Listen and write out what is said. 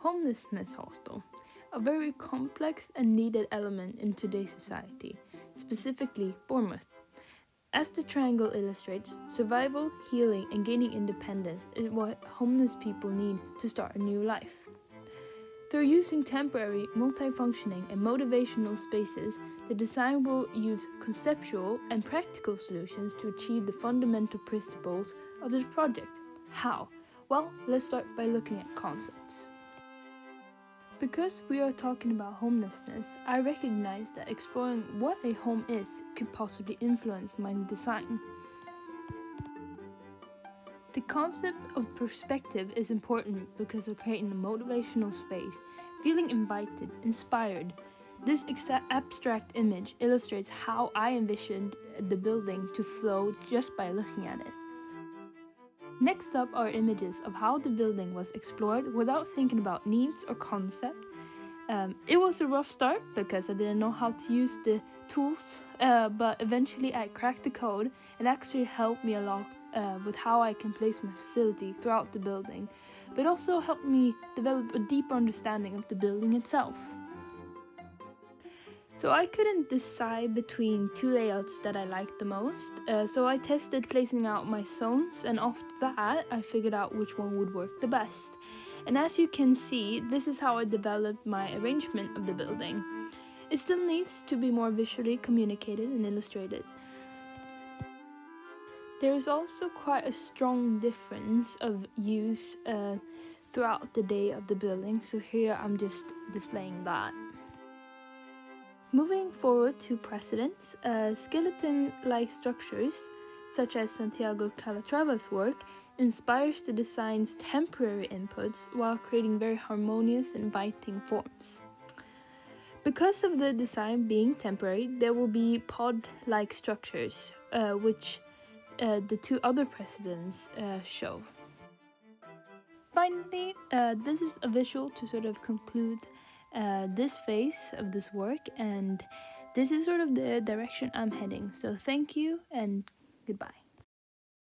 Homelessness hostel, a very complex and needed element in today's society, specifically Bournemouth. As the triangle illustrates, survival, healing, and gaining independence is what homeless people need to start a new life. Through using temporary, multifunctioning, and motivational spaces, the design will use conceptual and practical solutions to achieve the fundamental principles of this project. How? Well, let's start by looking at concepts. Because we are talking about homelessness, I recognize that exploring what a home is could possibly influence my design. The concept of perspective is important because of creating a motivational space, feeling invited, inspired. This abstract image illustrates how I envisioned the building to flow just by looking at it. Next up are images of how the building was explored without thinking about needs or concept. It was a rough start because I didn't know how to use the tools, but eventually I cracked the code and actually helped me a lot with how I can place my facility throughout the building, but also helped me develop a deeper understanding of the building itself. So I couldn't decide between two layouts that I liked the most, so I tested placing out my zones, and after that I figured out which one would work the best. And as you can see, this is how I developed my arrangement of the building. It still needs to be more visually communicated and illustrated. There is also quite a strong difference of use throughout the day of the building, so here I'm just displaying that. Moving forward to precedents, skeleton-like structures, such as Santiago Calatrava's work, inspires the design's temporary inputs while creating very harmonious and inviting forms. Because of the design being temporary, there will be pod-like structures, which the two other precedents show. Finally, this is a visual to sort of conclude this phase of this work, and this is sort of the direction I'm heading. So thank you and goodbye.